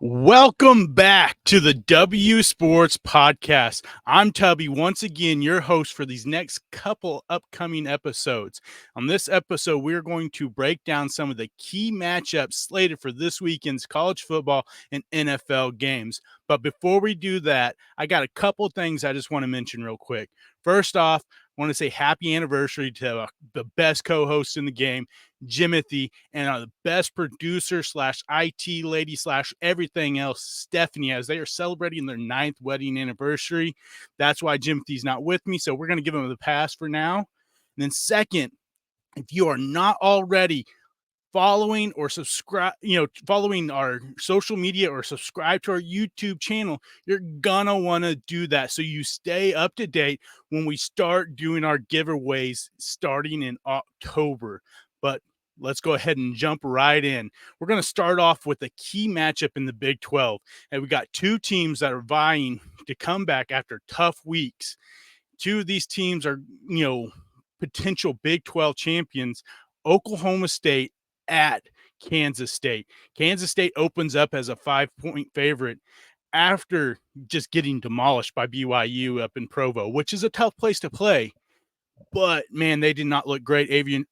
Welcome back to the W Sports Podcast. I'm Tubby, once again, your host for these next couple upcoming episodes. On this episode, we're going to break down some of the key matchups slated for this weekend's college football and NFL games. But before we do that, I got a couple things I just want to mention real quick. First off, I want to say happy anniversary to the best co-host in the game, Jimothy, and the best producer / IT lady / everything else, Stephanie, as they are celebrating their 9th wedding anniversary. That's why Jimothy's not with me, so we're going to give him the pass for now. And then second, if you are not already following or following our social media or subscribe to our YouTube channel, you're gonna want to do that so you stay up to date when we start doing our giveaways starting in October. But let's go ahead and jump right in. We're going to start off with a key matchup in the Big 12. And we got two teams that are vying to come back after tough weeks. Two of these teams are, potential Big 12 champions. Oklahoma State at Kansas State. Kansas State opens up as a 5-point favorite after just getting demolished by BYU up in Provo, which is a tough place to play. But, man, they did not look great.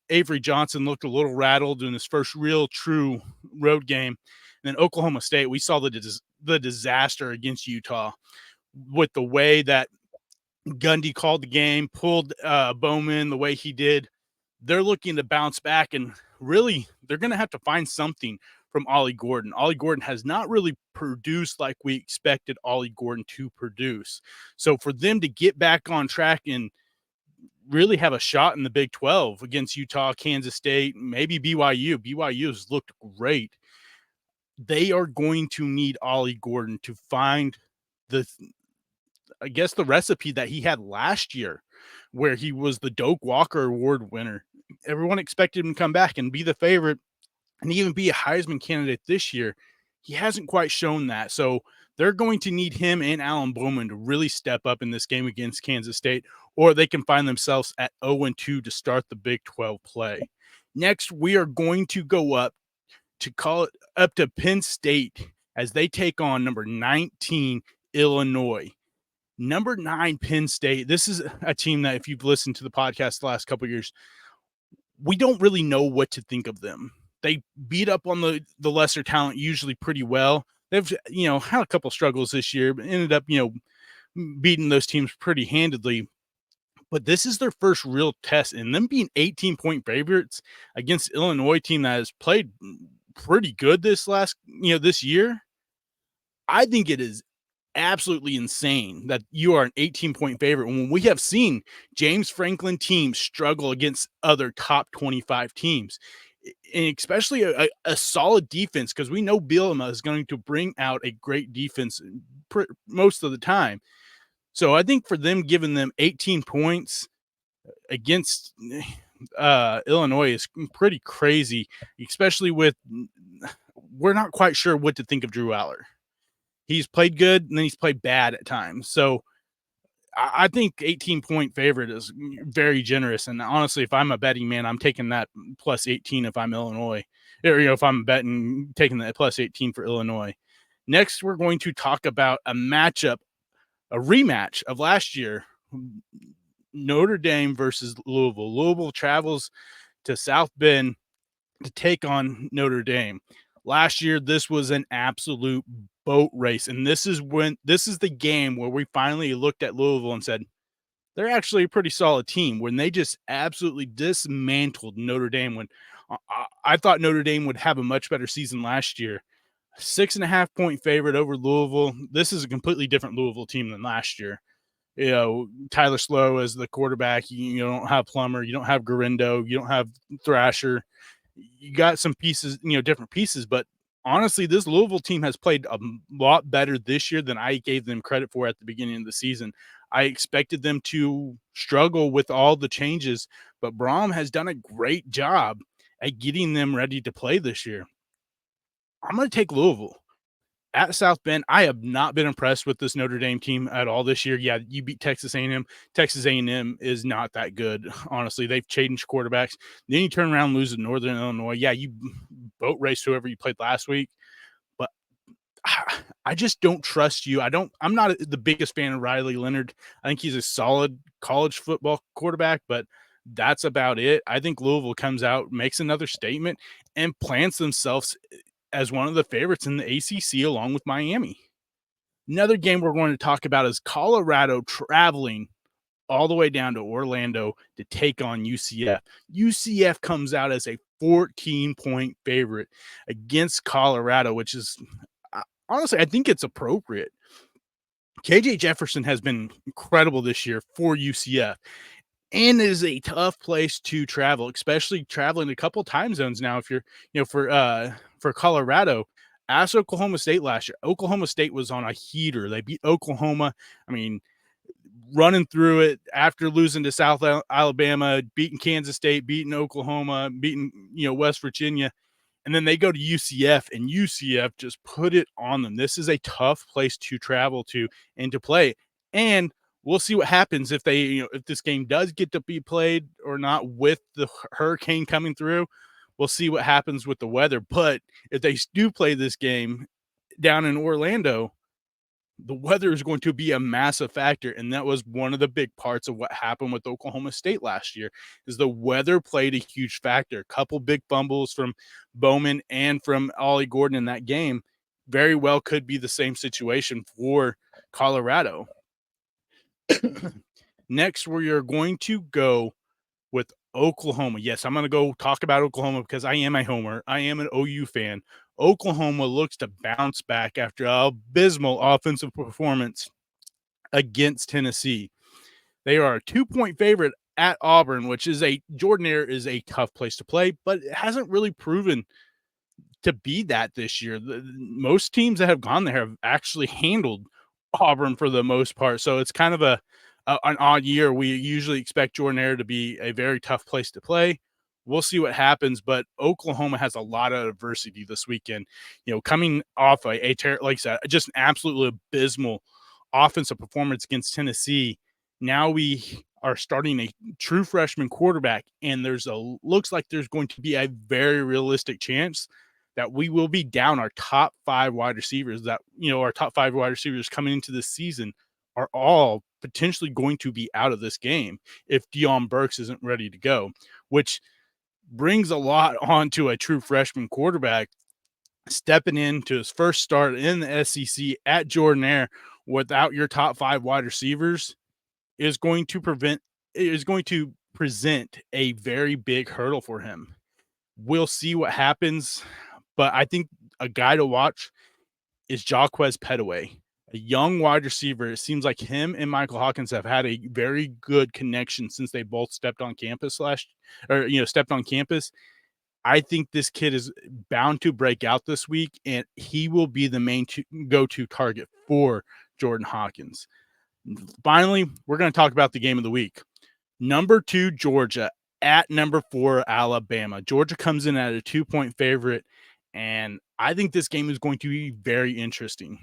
Avery Johnson looked a little rattled in his first real true road game. And then Oklahoma State, we saw the disaster against Utah with the way that Gundy called the game, pulled Bowman the way he did. They're looking to bounce back, and really they're going to have to find something from Ollie Gordon. Ollie Gordon has not really produced like we expected Ollie Gordon to produce. So for them to get back on track and really have a shot in the Big 12 against Utah, Kansas State, maybe BYU. BYU has looked great. They are going to need Ollie Gordon to find the recipe that he had last year, where he was the Doak Walker Award winner. Everyone expected him to come back and be the favorite and even be a Heisman candidate this year. He hasn't quite shown that. So they're going to need him and Alan Bowman to really step up in this game against Kansas State, or they can find themselves at 0-2 to start the Big 12 play. Next, we are going to go up to Penn State as they take on number 19 Illinois. Number 9 Penn State. This is a team that, if you've listened to the podcast the last couple of years, we don't really know what to think of them. They beat up on the lesser talent usually pretty well. They've, had a couple struggles this year, but ended up, beating those teams pretty handedly. But this is their first real test, and them being 18-point favorites against Illinois team that has played pretty good this year. I think it is absolutely insane that you are an 18-point favorite when we have seen James Franklin teams struggle against other top 25 teams, and especially a solid defense, because we know Bama is going to bring out a great defense most of the time. So I think for them, giving them 18 points against Illinois is pretty crazy, especially with we're not quite sure what to think of Drew Aller. He's played good, and then he's played bad at times. So I think 18-point favorite is very generous. And honestly, if I'm a betting man, I'm taking that plus 18 if I'm Illinois. Or, if I'm betting, taking that plus 18 for Illinois. Next, we're going to talk about a rematch of last year, Notre Dame versus Louisville. Louisville travels to South Bend to take on Notre Dame. Last year, this was an absolute boat race, and this is the game where we finally looked at Louisville and said, they're actually a pretty solid team, when they just absolutely dismantled Notre Dame. When I thought Notre Dame would have a much better season last year. 6.5-point favorite over Louisville. This is a completely different Louisville team than last year. Tyler Slow as the quarterback. You don't have Plummer. You don't have Garindo. You don't have Thrasher. You got some pieces, different pieces, but honestly, this Louisville team has played a lot better this year than I gave them credit for at the beginning of the season. I expected them to struggle with all the changes, but Braum has done a great job at getting them ready to play this year. I'm going to take Louisville at South Bend. I have not been impressed with this Notre Dame team at all this year. Yeah, you beat Texas A&M. Texas A&M is not that good, honestly. They've changed quarterbacks. Then you turn around and lose to Northern Illinois. Yeah, you boat raced whoever you played last week. But I just don't trust you. I'm not the biggest fan of Riley Leonard. I think he's a solid college football quarterback, but that's about it. I think Louisville comes out, makes another statement, and plants themselves as one of the favorites in the ACC along with Miami. Another game we're going to talk about is Colorado traveling all the way down to Orlando to take on UCF. UCF comes out as a 14-point favorite against Colorado, which is honestly, I think it's appropriate. KJ Jefferson has been incredible this year for UCF, and it is a tough place to travel, especially traveling a couple time zones now. If you're, for Colorado, ask Oklahoma State last year. Oklahoma State was on a heater. They beat Oklahoma. I mean, running through it after losing to South Alabama, beating Kansas State, beating Oklahoma, beating West Virginia. And then they go to UCF, and UCF just put it on them. This is a tough place to travel to and to play. And we'll see what happens if if this game does get to be played or not with the hurricane coming through. We'll see what happens with the weather. But if they do play this game down in Orlando, the weather is going to be a massive factor, and that was one of the big parts of what happened with Oklahoma State last year. Is the weather played a huge factor. A couple big fumbles from Bowman and from Ollie Gordon in that game very well could be the same situation for Colorado. Next, we are going to go with Oklahoma. Yes, I'm going to go talk about Oklahoma because I am a homer. I am an OU fan. Oklahoma looks to bounce back after an abysmal offensive performance against Tennessee. They are a 2-point favorite at Auburn, which is Jordan-Hare is a tough place to play, but it hasn't really proven to be that this year. Most teams that have gone there have actually handled Auburn for the most part. So it's kind of an odd year. We usually expect Jordan-Hare to be a very tough place to play. We'll see what happens, but Oklahoma has a lot of adversity this weekend. Coming off like I said, just an absolutely abysmal offensive performance against Tennessee. Now we are starting a true freshman quarterback, and looks like there's going to be a very realistic chance that we will be down our top 5 wide receivers. That our top 5 wide receivers coming into this season are all potentially going to be out of this game if Deion Burks isn't ready to go, which brings a lot onto a true freshman quarterback stepping into his first start in the SEC at Jordan-Hare without your top 5 wide receivers is going to present a very big hurdle for him. We'll see what happens, but I think a guy to watch is Jaquez Petaway, a young wide receiver. It seems like him and Michael Hawkins have had a very good connection since they both stepped on campus. I think this kid is bound to break out this week, and he will be the main go-to target for Jordan Hawkins. Finally, we're going to talk about the game of the week. Number 2, Georgia at number 4, Alabama. Georgia comes in at a 2-point favorite, and I think this game is going to be very interesting.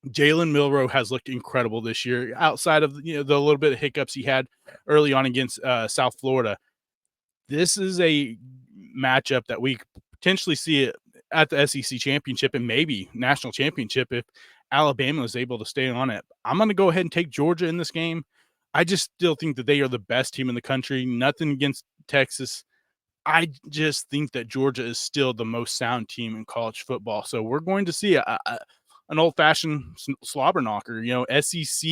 Jalen Milroe has looked incredible this year, outside of the little bit of hiccups he had early on against South Florida. This is a matchup that we potentially see at the SEC championship and maybe national championship if Alabama is able to stay on it. I'm going to go ahead and take Georgia in this game. I just still think that they are the best team in the country. Nothing against Texas. I just think that Georgia is still the most sound team in college football. So we're going to see an old-fashioned slobber knocker, SEC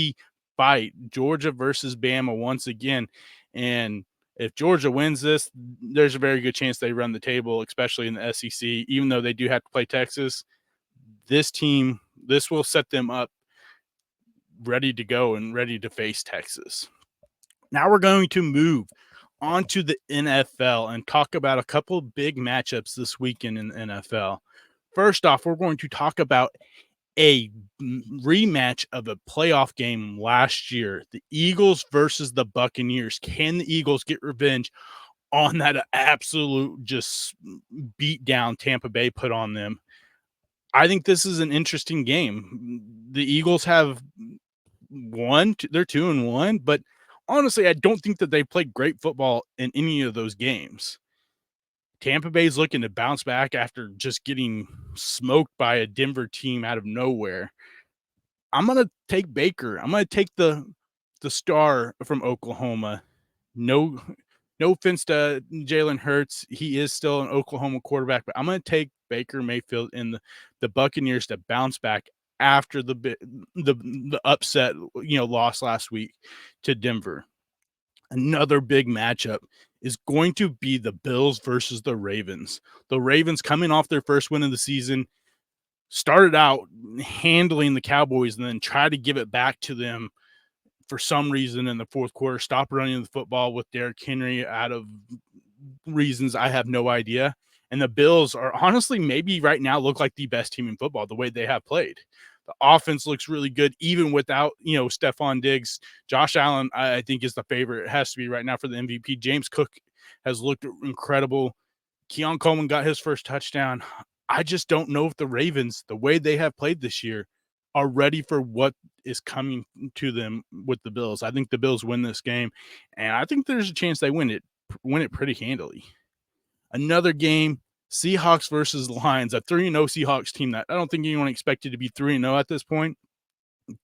fight, Georgia versus Bama once again. And if Georgia wins this, there's a very good chance they run the table, especially in the SEC, even though they do have to play Texas. This will set them up ready to go and ready to face Texas. Now we're going to move on to the NFL and talk about a couple of big matchups this weekend in the NFL. First off, we're going to talk about a rematch of a playoff game last year, the Eagles versus the Buccaneers. Can the Eagles get revenge on that absolute just beat down Tampa Bay put on them? I think this is an interesting game. The Eagles have won, they're 2-1, but honestly, I don't think that they played great football in any of those games. Tampa Bay's looking to bounce back after just getting smoked by a Denver team out of nowhere. I'm gonna take Baker. I'm gonna take the star from Oklahoma. No, no offense to Jalen Hurts. He is still an Oklahoma quarterback, but I'm gonna take Baker Mayfield and the Buccaneers to bounce back after the upset, loss last week to Denver. Another big matchup is going to be the Bills versus the Ravens. The Ravens coming off their first win of the season, started out handling the Cowboys and then tried to give it back to them for some reason in the fourth quarter, stopped running the football with Derrick Henry out of reasons I have no idea. And the Bills are honestly maybe right now look like the best team in football the way they have played. The offense looks really good, even without, Stephon Diggs. Josh Allen, I think, is the favorite. It has to be right now for the MVP. James Cook has looked incredible. Keon Coleman got his first touchdown. I just don't know if the Ravens, the way they have played this year, are ready for what is coming to them with the Bills. I think the Bills win this game, and I think there's a chance they win it pretty handily. Another game, Seahawks versus Lions, a 3-0 Seahawks team that I don't think anyone expected to be 3-0 at this point,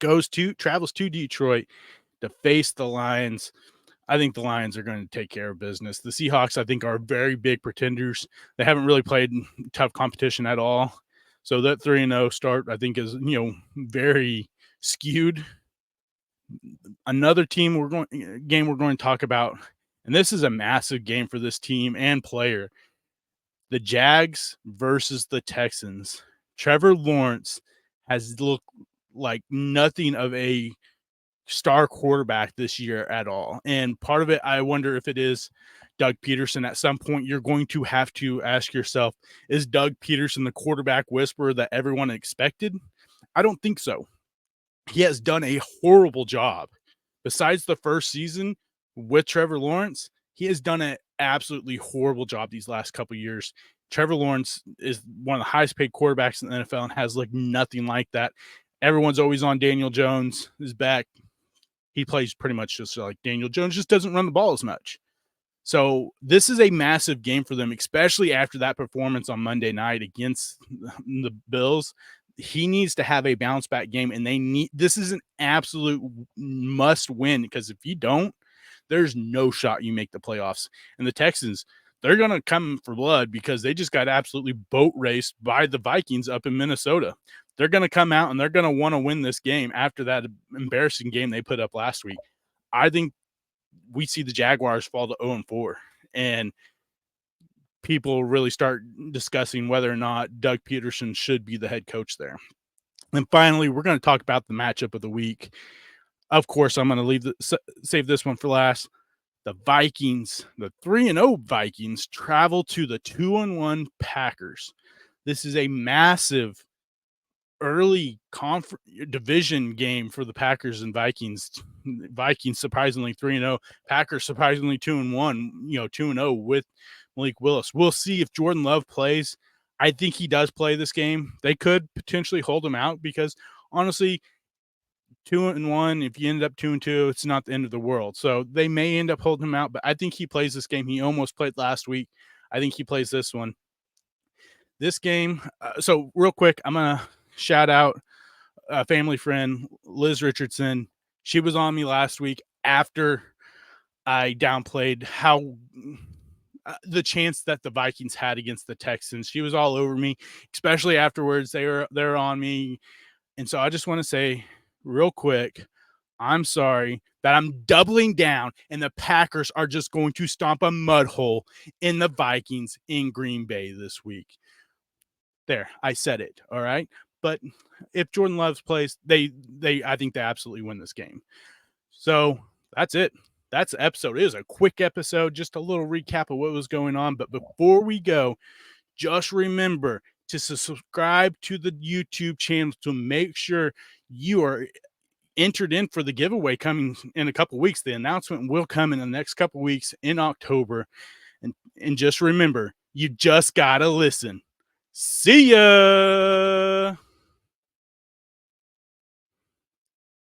travels to Detroit to face the Lions. I think the Lions are going to take care of business. The Seahawks, I think, are very big pretenders. They haven't really played tough competition at all. So that 3-0 start, I think, is, very skewed. Another game we're going to talk about, and this is a massive game for this team and player. The Jags versus the Texans. Trevor Lawrence has looked like nothing of a star quarterback this year at all. And part of it, I wonder if it is Doug Peterson. At some point, you're going to have to ask yourself, is Doug Peterson the quarterback whisperer that everyone expected? I don't think so. He has done a horrible job. Besides the first season with Trevor Lawrence, he has done an absolutely horrible job these last couple years. Trevor Lawrence is one of the highest paid quarterbacks in the NFL and has looked nothing like that. Everyone's always on Daniel Jones' back. He plays pretty much just like Daniel Jones, just doesn't run the ball as much. So this is a massive game for them, especially after that performance on Monday night against the Bills. He needs to have a bounce back game, and this is an absolute must win, because if you don't, there's no shot you make the playoffs. And the Texans, they're going to come for blood because they just got absolutely boat raced by the Vikings up in Minnesota. They're going to come out and they're going to want to win this game after that embarrassing game they put up last week. I think we see the Jaguars fall to 0-4, and people really start discussing whether or not Doug Peterson should be the head coach there. And finally, we're going to talk about the matchup of the week. Of course, I'm going to save this one for last. The Vikings, the 3-0 Vikings, travel to the 2-1 Packers. This is a massive early division game for the Packers and Vikings. Vikings surprisingly 3-0, Packers surprisingly 2-1, 2-0 with Malik Willis. We'll see if Jordan Love plays. I think he does play this game. They could potentially hold him out because honestly, 2-1, if you end up 2-2, it's not the end of the world. So they may end up holding him out, but I think he plays this game. He almost played last week. I think he plays this one. This game, so real quick, I'm going to shout out a family friend, Liz Richardson. She was on me last week after I downplayed how the chance that the Vikings had against the Texans. She was all over me, especially afterwards. They're on me. And so I just want to say real quick, I'm sorry that I'm doubling down and the Packers are just going to stomp a mud hole in the Vikings in Green Bay this week. There, I said it, all right? But if Jordan Love plays, I think they absolutely win this game. So that's it. That's the episode. It is a quick episode, just a little recap of what was going on. But before we go, just remember to subscribe to the YouTube channel to make sure you are entered in for the giveaway coming in a couple weeks. The announcement will come in the next couple weeks in October. And just remember, you just got to listen. See ya!